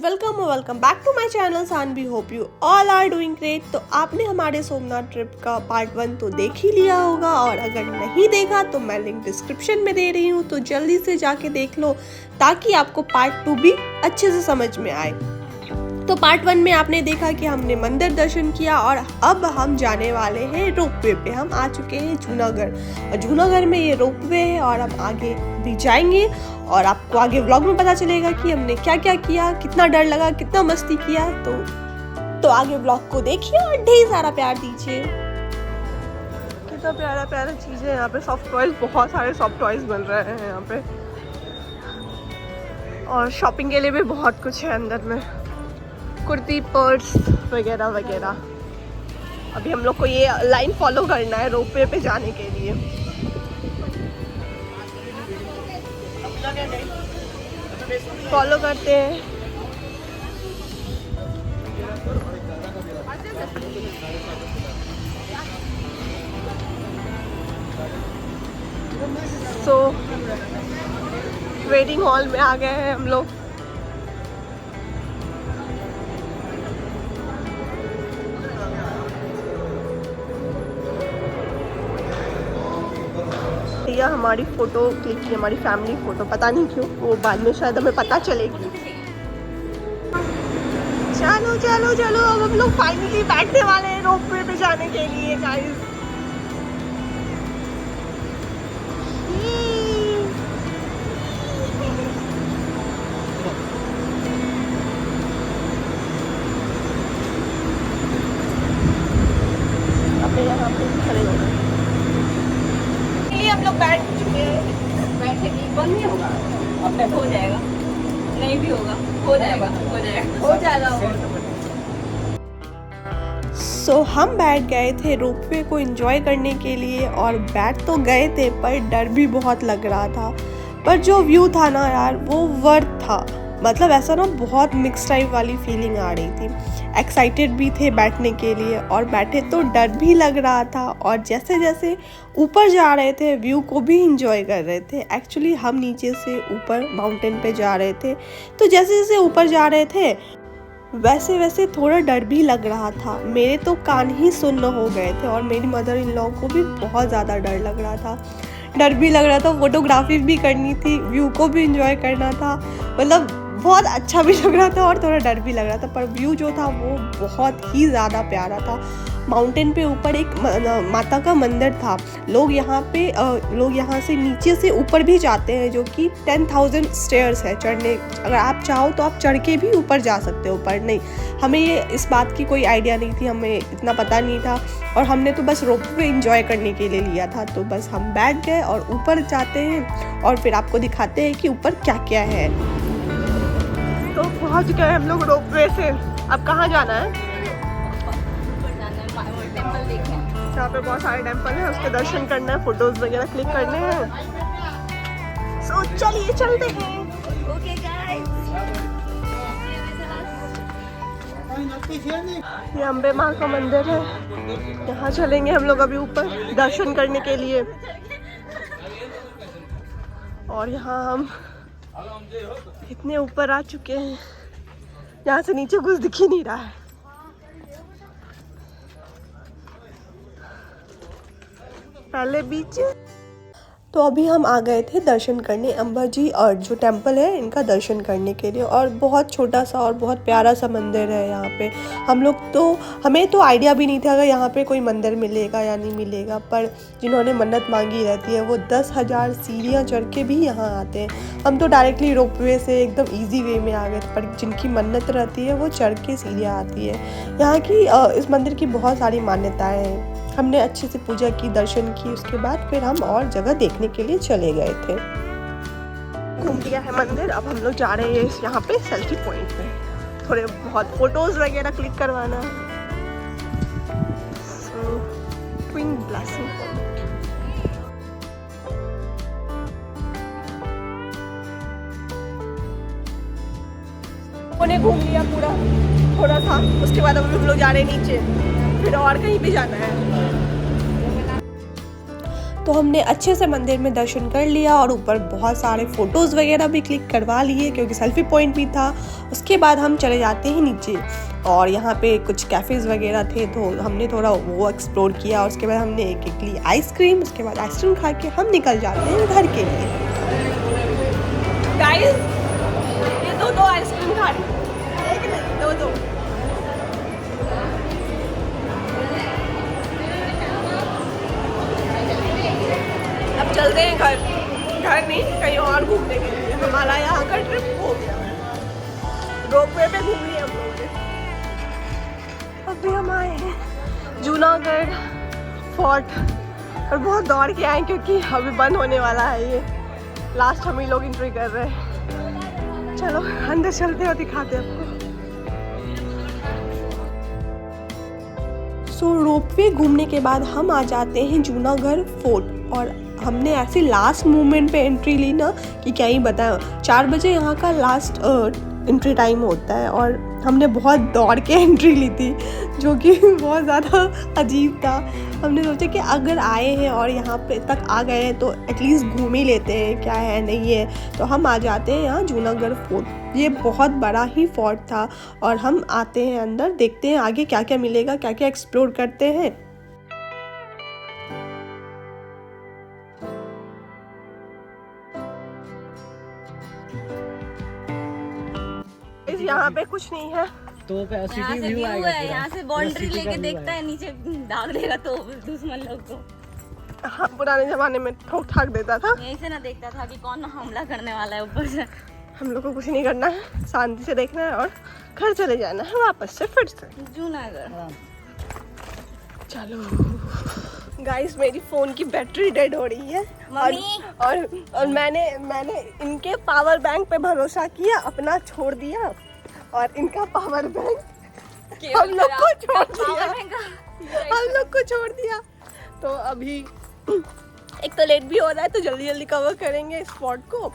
Welcome back to my channel Saanvi. Hope you all are doing great. तो आपने हमारे Somnath trip का पार्ट 1 तो देख ही लिया होगा, और अगर नहीं देखा तो मैं लिंक डिस्क्रिप्शन में दे रही हूँ, तो जल्दी से जाके देख लो ताकि आपको पार्ट 2 भी अच्छे से समझ में आए। तो पार्ट 1 में आपने देखा कि हमने मंदिर दर्शन किया, और अब हम जाने वाले हैं रोपवे पे। हम आ चुके हैं जूनागढ़, और जूनागढ़ में ये रोपवे है, और हम आगे भी जाएंगे और आपको आगे व्लॉग में पता चलेगा कि हमने क्या क्या किया, कितना डर लगा, कितना मस्ती किया। तो आगे व्लॉग को देखिए और ढेर सारा प्यार दीजिए। कितना प्यारा प्यारा चीज़ है यहाँ पे। सॉफ्ट टॉयज, बहुत सारे सॉफ्ट टॉयज बन रहे हैं यहाँ पे, और शॉपिंग के लिए भी बहुत कुछ है अंदर में, कुर्ती, पर्स वगैरह वगैरह। अभी हम लोग को ये लाइन फॉलो करना है रोपवे पे जाने के लिए। फॉलो करते हैं। सो वेटिंग हॉल में आ गए हैं हम लोग। भैया हमारी फ़ोटो क्लिक की, हमारी फैमिली फ़ोटो, पता नहीं क्यों, वो बाद में शायद हमें पता चलेगी। चलो चलो चलो, अब हम लोग फाइनली बैठने वाले हैं रोपवे पे जाने के लिए गाइस। अब यहाँ पे खड़े हो गए, हम लोग बैठ चुके हैं। बैठे नहीं, बंद नहीं होगा, अब तक हो जाएगा, नहीं भी होगा, हो जाएगा, हो जाएगा, हो जाएगा। सो हम बैठ गए थे रोपवे को एंजॉय करने के लिए, और बैठ तो गए थे पर डर भी बहुत लग रहा था। पर जो व्यू था ना यार, वो वर्थ था। मतलब ऐसा ना, बहुत मिक्स टाइप वाली फीलिंग आ रही थी। एक्साइटेड भी थे बैठने के लिए, और बैठे तो डर भी लग रहा था। और जैसे जैसे ऊपर जा रहे थे, व्यू को भी इंजॉय कर रहे थे। एक्चुअली हम नीचे से ऊपर माउंटेन पे जा रहे थे, तो जैसे जैसे ऊपर जा रहे थे वैसे वैसे थोड़ा डर भी लग रहा था। मेरे तो कान ही सुन्न हो गए थे, और मेरी मदर इन लॉ को भी बहुत ज़्यादा डर लग रहा था। डर भी लग रहा था, फोटोग्राफी भी करनी थी, व्यू को भी इंजॉय करना था। मतलब बहुत अच्छा भी लग रहा था और थोड़ा डर भी लग रहा था। पर व्यू जो था वो बहुत ही ज़्यादा प्यारा था। माउंटेन पे ऊपर एक माता का मंदिर था। लोग यहाँ से नीचे से ऊपर भी जाते हैं, जो कि 10,000 स्टेयर्स है चढ़ने। अगर आप चाहो तो आप चढ़ के भी ऊपर जा सकते हो, पर नहीं, हमें ये इस बात की कोई आइडिया नहीं थी, हमें इतना पता नहीं था, और हमने तो बस रोपवे एंजॉय करने के लिए लिया था। तो बस हम बैठ गए और ऊपर जाते हैं, और फिर आपको दिखाते हैं कि ऊपर क्या क्या है। तो पहुँच गए हम लोग रोपवे से। अब कहाँ जाना है? यहाँ पे बहुत सारे टेम्पल हैं, उसके दर्शन करना है, फोटोज वगैरह क्लिक करने हैं। सो चलिए चलते हैं। ओके गाइस, ये अम्बे माँ का मंदिर है, यहाँ चलेंगे हम लोग अभी ऊपर दर्शन करने के लिए। और यहाँ हम इतने ऊपर आ चुके हैं, यहाँ से नीचे कुछ दिख ही नहीं रहा है। पहले बीच। तो अभी हम आ गए थे दर्शन करने, अंबाजी और जो टेम्पल है इनका दर्शन करने के लिए। और बहुत छोटा सा और बहुत प्यारा सा मंदिर है यहाँ पे। हमें तो आइडिया भी नहीं था अगर यहाँ पे कोई मंदिर मिलेगा या नहीं मिलेगा, पर जिन्होंने मन्नत मांगी रहती है वो 10,000 सीढ़ियाँ चढ़ के भी यहाँ आते हैं। हम तो डायरेक्टली रोपवे से एकदम ईजी वे में आ गए, पर जिनकी मन्नत रहती है वो चढ़ के सीढ़ियाँ आती है। यहाँ की इस मंदिर की बहुत सारी मान्यताएँ हैं। हमने अच्छे से पूजा की, दर्शन की, उसके बाद फिर हम और जगह देखने के लिए चले गए थे। घूम लिया है मंदिर, अब हम लोग जा रहे हैं यहाँ पे सेल्फी पॉइंट पे, थोड़े बहुत फोटोज वगैरह क्लिक करवाना है। Twin blessing point. उन्हें घूम लिया पूरा थोड़ा सा, उसके बाद अब हम लोग जा रहे हैं नीचे, फिर और कहीं भी जाना है। तो हमने अच्छे से मंदिर में दर्शन कर लिया और ऊपर बहुत सारे फ़ोटोज़ वगैरह भी क्लिक करवा लिए क्योंकि सेल्फी पॉइंट भी था। उसके बाद हम चले जाते हैं नीचे और यहाँ पे कुछ कैफ़ेज़ वगैरह थे तो हमने थोड़ा वो एक्सप्लोर किया। और उसके बाद हमने एक ली आइसक्रीम, उसके बाद आइसक्रीम खा के हम निकल जाते हैं घर के लिए। गाइस ये दो आइसक्रीम खा रही, एक नहीं दो। अब चलते हैं घर नहीं कहीं और घूमने के लिए। हमारा यहाँ का ट्रिप हो गया, रोपवे पे घूम लिए हम लोगों ने। अभी हम आए हैं जूनागढ़ फोर्ट और बहुत दौड़ के आए क्योंकि अभी बंद होने वाला है ये। लास्ट हम ही लोग एंट्री कर रहे हैं। चलो अंदर चलते हैं और दिखाते हैं आपको। सो रोपवे घूमने के बाद हम आ जाते हैं जूनागढ़ फोर्ट और हमने ऐसे लास्ट मोमेंट पे एंट्री ली ना कि क्या ही बताएं। 4 बजे यहाँ का लास्ट एंट्री टाइम होता है और हमने बहुत दौड़ के एंट्री ली थी जो कि बहुत ज़्यादा अजीब था। हमने सोचा कि अगर आए हैं और यहाँ पे तक आ गए हैं तो एटलीस्ट घूम ही लेते हैं क्या है नहीं है। तो हम आ जाते हैं यहाँ जूनागढ़ फोर्ट। ये बहुत बड़ा ही फोर्ट था और हम आते हैं अंदर, देखते हैं आगे क्या क्या मिलेगा, क्या क्या एक्सप्लोर करते हैं। यहाँ पे कुछ नहीं है तो यहाँ से व्यू है, यहाँ से बाउंड्री लेके देखता है, नीचे दाग देगा तो दुश्मन लोग को। हाँ, पुराने जमाने में ठोक ठाक देता था, यहीं से ना देखता था कि कौन हमला करने वाला है ऊपर से। हम लोग को कुछ नहीं करना है, शांति से देखना है और घर चले जाना है वापस से फिर से जूनागढ़। चलो गाइस, मेरी फोन की बैटरी डेड हो रही है और मैंने इनके पावर बैंक पे भरोसा किया, अपना छोड़ दिया और इनका पावर बैंक हम लोग को छोड़ दिया। तो अभी एक तो लेट भी हो रहा है तो जल्दी जल्दी कवर करेंगे स्पॉट को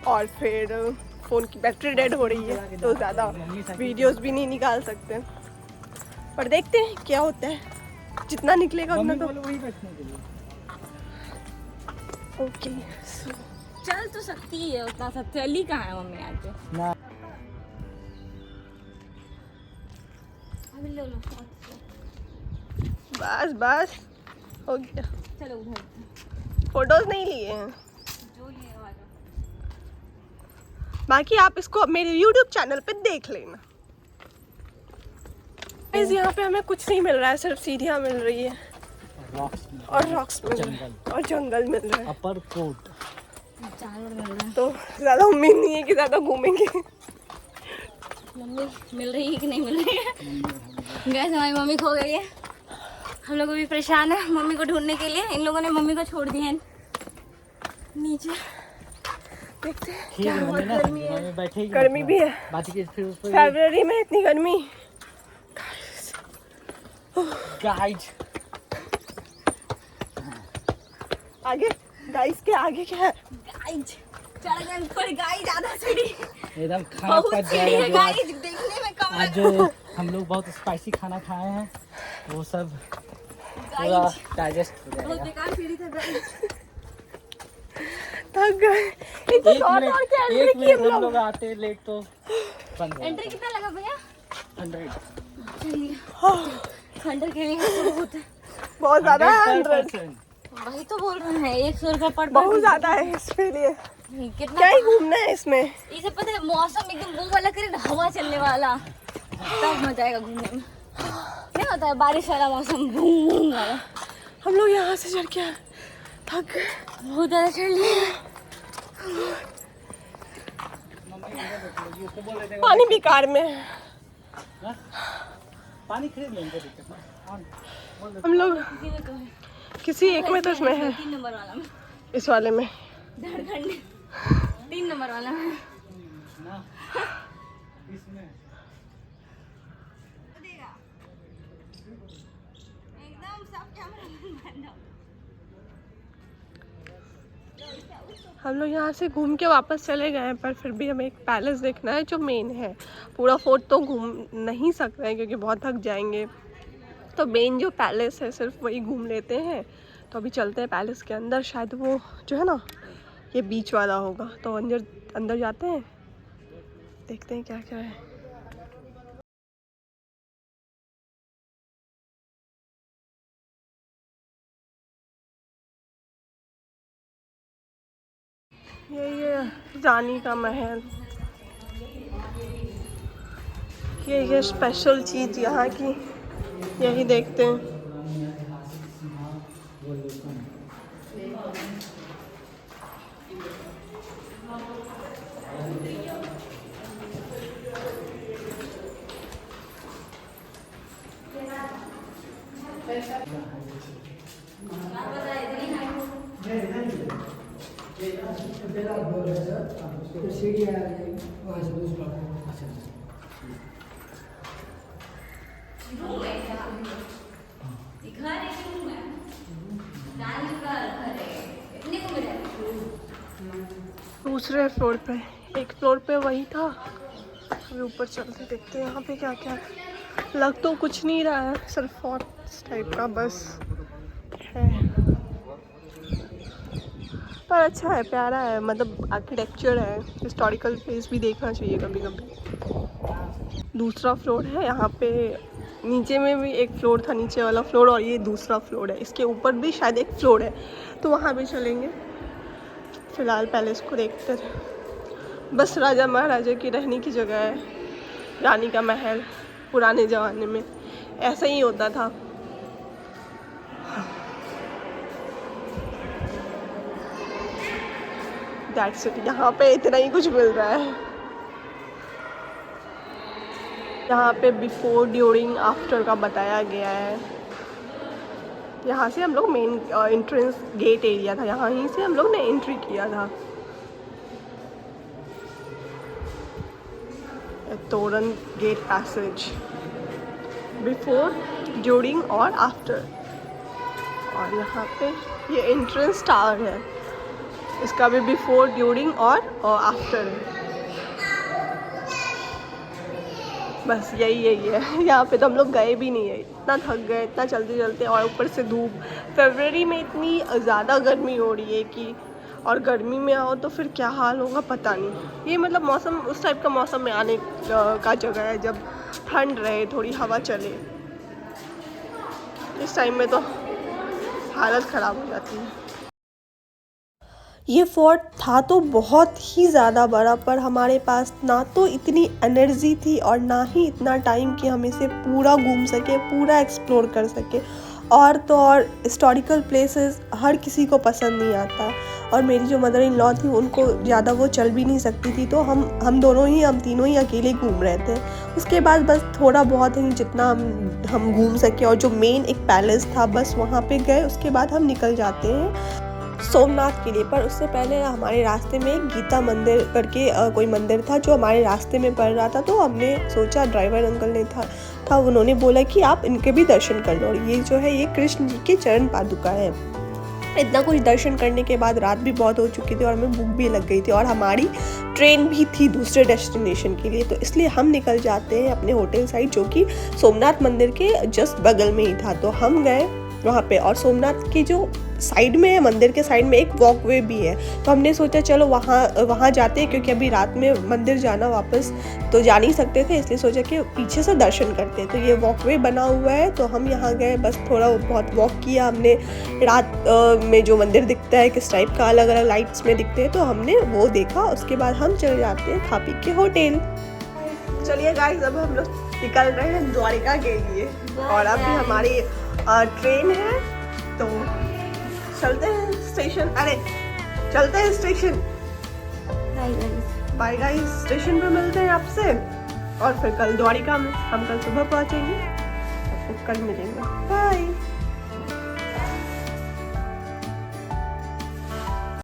और फिर फ़ोन की बैटरी डेड हो रही है तो ज़्यादा वीडियोस भी नहीं निकाल सकते, पर देखते हैं क्या होता है, जितना निकलेगा उतना। तो ओके चल तो सकती है उतना सा, चली कहाँ है मम्मी आज? लो बस हो गया। चलो उधर, फोटोज नहीं लिए हैं जो लिए वाला। बाकी आप इसको मेरे YouTube चैनल पे देख लेना। यहाँ पे हमें कुछ नहीं मिल रहा है, सिर्फ सीढ़ियाँ मिल रही है और रॉक्स मिल रहे हैं और जंगल मिल रहा है, अपर कोट जानवर मिल रहा है। तो ज़्यादा उम्मीद नहीं है कि ज़्यादा घूमेंगे। मम्मी मिल रही है कि नहीं मिल रही है? गैस हमारी मम्मी खो गई है, हम लोग भी परेशान है मम्मी को ढूंढने के लिए। इन लोगों ने मम्मी को छोड़ दिया है नीचे। देखते हैं क्या हुआ। गर्मी भी है, फरवरी में इतनी गर्मी। गाइस आगे, गाइस के आगे क्या है? गाइस चढ़ गए ऊपर, गाइस ज्यादा सीढ़ी एकदम खाना पच जाएगा। गाइस देखने में कम आज जो हम लोग बहुत स्पाइसी खाना खाए हैं वो सब पूरा डाइजेस्ट हो जाएगा। बहुत बेकार सीढ़ी था गाइस, थक गए। एक मिनट हम लोग आते लेट तो एंट्री कितना लगा भैया? 100 के लिए बहुत ज्यादा है। 100%। वही तो बोल रहे हैं, 100 रुपये पर बहुत ज्यादा है इसके लिए। कितना क्या ही घूमना है इसमें। इसे पता है मौसम एकदम वो वाला करे ना, हवा चलने वाला, तब मजा आएगा घूमने में। नहीं होता है बारिश वाला मौसम, घूम वाला। हम लोग यहाँ से चढ़ के थक गए, बहुत ज्यादा चढ़ लिए। पानी भी कार में है। पानी खरीद लेंगे। हम लोग किसी एक में तो इसमें है, 3 नंबर वाला में, इस वाले में झारखंड 3 नंबर वाला में एकदम सब कैमरा। हम लोग यहाँ से घूम के वापस चले गए हैं, पर फिर भी हमें एक पैलेस देखना है जो मेन है। पूरा फोर्ट तो घूम नहीं सकते हैं क्योंकि बहुत थक जाएंगे, तो मेन जो पैलेस है सिर्फ वही घूम लेते हैं। तो अभी चलते हैं पैलेस के अंदर। शायद वो जो है ना ये बीच वाला होगा, तो अंदर अंदर जाते हैं, देखते हैं क्या क्या है। ये रानी का महल, ये स्पेशल चीज़ यहाँ की, यही देखते हैं। दूसरे फ्लोर पे, एक फ्लोर पे वही था, अभी ऊपर चलते देखते हैं यहाँ पे क्या क्या है। लग तो कुछ नहीं रहा है, सिर्फ फोर्ट टाइप का बस है, पर अच्छा है, प्यारा है, मतलब आर्किटेक्चर है। हिस्टोरिकल प्लेस भी देखना चाहिए कभी कभी। दूसरा फ्लोर है यहाँ पे, नीचे में भी एक फ्लोर था, नीचे वाला फ्लोर, और ये दूसरा फ्लोर है। इसके ऊपर भी शायद एक फ्लोर है, तो वहाँ भी चलेंगे। फ़िलहाल पैलेस को देखते हैं। बस राजा महाराजा की रहने की जगह है, रानी का महल। पुराने ज़माने में ऐसा ही होता था। दैट्स इट, यहाँ पे इतना ही कुछ मिल रहा है। यहाँ पे बिफोर, ड्यूरिंग, आफ्टर का बताया गया है। यहाँ से हम लोग मेन एंट्रेंस गेट एरिया था, यहाँ ही से हम लोग ने एंट्री किया था। तोरण गेट पैसेज, बिफोर, ड्यूरिंग और आफ्टर। और यहाँ पे ये एंट्रेंस टावर है, इसका भी बिफोर, ड्यूरिंग और आफ्टर है। बस यही है। यहाँ पे तो हम लोग गए भी नहीं है, इतना थक गए, इतना चलते चलते, और ऊपर से धूप। फरवरी में इतनी ज़्यादा गर्मी हो रही है कि, और गर्मी में आओ तो फिर क्या हाल होगा पता नहीं। ये मतलब मौसम उस टाइप का मौसम में आने का जगह है जब ठंड रहे, थोड़ी हवा चले। इस टाइम में तो हालत ख़राब हो जाती है। ये फोर्ट था तो बहुत ही ज़्यादा बड़ा, पर हमारे पास ना तो इतनी एनर्जी थी और ना ही इतना टाइम कि हम इसे पूरा घूम सके, पूरा एक्सप्लोर कर सके। और तो और हिस्टोरिकल प्लेसेस हर किसी को पसंद नहीं आता, और मेरी जो मदर इन लॉ थी उनको ज़्यादा वो चल भी नहीं सकती थी, तो हम तीनों ही अकेले घूम रहे थे। उसके बाद बस थोड़ा बहुत ही जितना हम घूम सके, और जो मेन एक पैलेस था बस वहाँ पे गए। उसके बाद हम निकल जाते हैं सोमनाथ के लिए। पर उससे पहले हमारे रास्ते में एक गीता मंदिर करके कोई मंदिर था जो हमारे रास्ते में पड़ रहा था, तो हमने सोचा, ड्राइवर अंकल ने था उन्होंने बोला कि आप इनके भी दर्शन कर लो। और ये जो है ये कृष्ण जी की चरण पादुका है। इतना कुछ दर्शन करने के बाद रात भी बहुत हो चुकी थी और हमें भूख भी लग गई थी, और हमारी ट्रेन भी थी दूसरे डेस्टिनेशन के लिए। तो इसलिए हम निकल जाते हैं अपने होटल साइड, जो कि सोमनाथ मंदिर के जस्ट बगल में ही था। तो हम गए वहाँ पे, और सोमनाथ के जो साइड में है, मंदिर के साइड में एक वॉकवे भी है, तो हमने सोचा चलो वहाँ जाते हैं, क्योंकि अभी रात में मंदिर जाना वापस तो जा नहीं सकते थे, इसलिए सोचा कि पीछे से दर्शन करते हैं। तो ये वॉकवे बना हुआ है, तो हम यहाँ गए, बस थोड़ा बहुत वॉक किया हमने। रात में जो मंदिर दिखता है किस टाइप का, अलग अलग लाइट्स में दिखते हैं, तो हमने वो देखा। उसके बाद हम चले जाते हैं खा पी के होटल। चलिए गाइस, अब हम लोग निकल रहे हैं द्वारिका के लिए, और अभी हमारी ट्रेन है, तो चलते हैं स्टेशन। अरे चलते हैं स्टेशन। बाय गाइस, स्टेशन पे मिलते हैं आपसे, और फिर कल द्वारिका में हम कल सुबह पहुंचेंगे, आपको कल मिलेंगे। बाय।